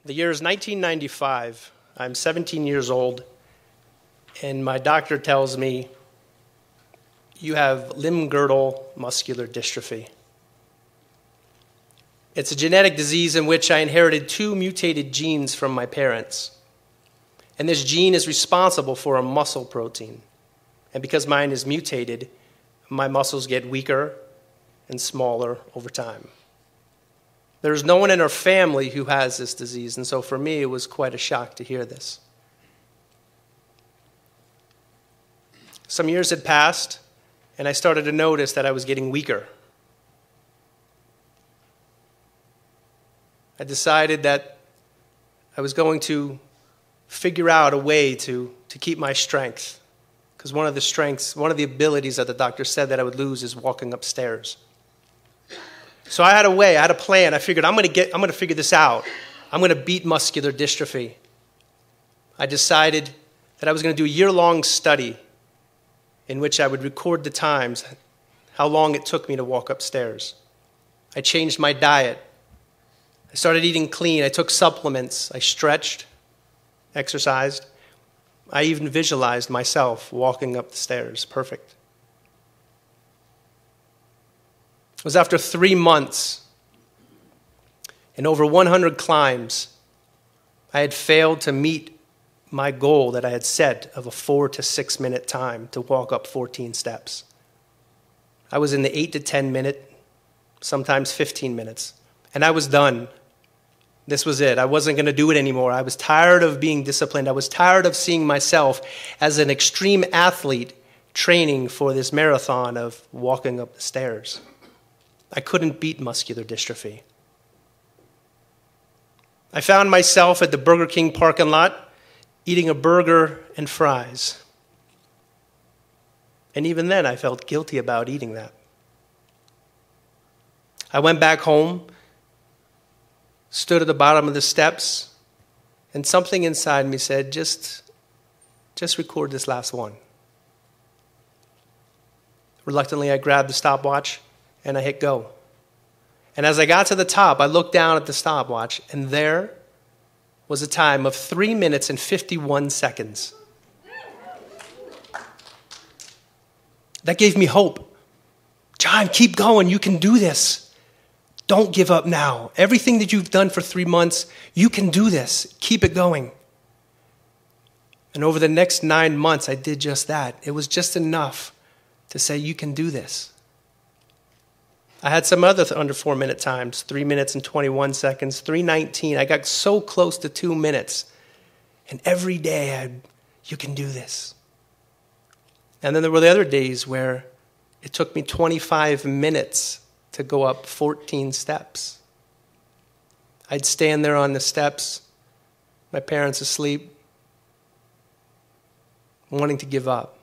The year is 1995. I'm 17 years old, and my doctor tells me, you have limb-girdle muscular dystrophy. It's a genetic disease in which I inherited 2 mutated genes from my parents. And this gene is responsible for a muscle protein. And because mine is mutated, my muscles get weaker and smaller over time. There's no one in our family who has this disease, and so for me it was quite a shock to hear this. Some years had passed, and I started to notice that I was getting weaker. I decided that I was going to figure out a way to keep my strength, because one of the abilities that the doctor said that I would lose is walking upstairs. So I had a way, I had a plan. I figured I'm going to figure this out. I'm going to beat muscular dystrophy. I decided that I was going to do a year-long study in which I would record the times, how long it took me to walk upstairs. I changed my diet. I started eating clean. I took supplements. I stretched, exercised. I even visualized myself walking up the stairs. Perfect. It was after 3 months and over 100 climbs, I had failed to meet my goal that I had set of a 4 to 6 minute time to walk up 14 steps. I was in the 8 to 10 minute, sometimes 15 minutes, and I was done. This was it. I wasn't going to do it anymore. I was tired of being disciplined. I was tired of seeing myself as an extreme athlete training for this marathon of walking up the stairs. I couldn't beat muscular dystrophy. I found myself at the Burger King parking lot eating a burger and fries. And even then, I felt guilty about eating that. I went back home, stood at the bottom of the steps, and something inside me said, just record this last one. Reluctantly, I grabbed the stopwatch and I hit go. And as I got to the top, I looked down at the stopwatch, and there was a time of 3 minutes and 51 seconds. That gave me hope. John, keep going. You can do this. Don't give up now. Everything that you've done for 3 months, you can do this. Keep it going. And over the next 9 months, I did just that. It was just enough to say, you can do this. I had some other under 4 minute times, 3 minutes and 21 seconds, 3:19. I got so close to 2 minutes. And every day, you can do this. And then there were the other days where it took me 25 minutes to go up 14 steps. I'd stand there on the steps, my parents asleep, wanting to give up.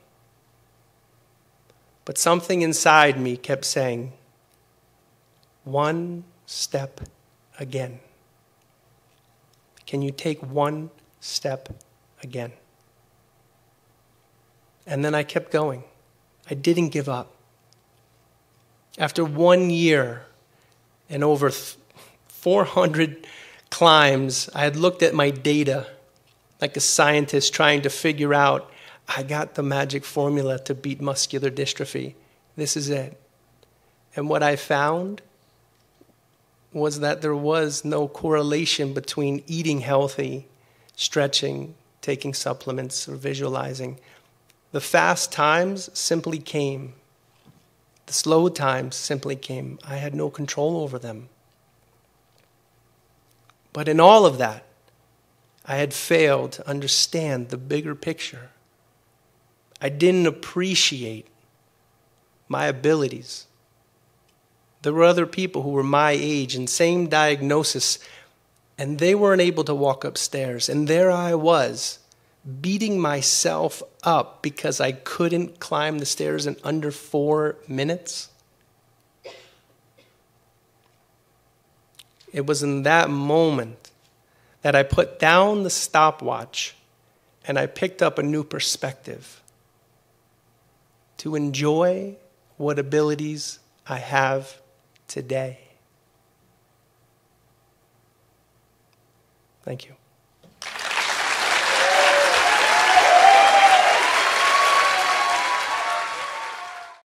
But something inside me kept saying, 1 step again. Can you take 1 step again? And then I kept going. I didn't give up. After 1 year and over 400 climbs, I had looked at my data like a scientist trying to figure out, I got the magic formula to beat muscular dystrophy. This is it. And what I found was that there was no correlation between eating healthy, stretching, taking supplements, or visualizing. The fast times simply came. The slow times simply came. I had no control over them. But in all of that, I had failed to understand the bigger picture. I didn't appreciate my abilities. There were other people who were my age and same diagnosis, and they weren't able to walk upstairs. And there I was, beating myself up because I couldn't climb the stairs in under 4 minutes. It was in that moment that I put down the stopwatch and I picked up a new perspective. to enjoy what abilities I have today. Thank you.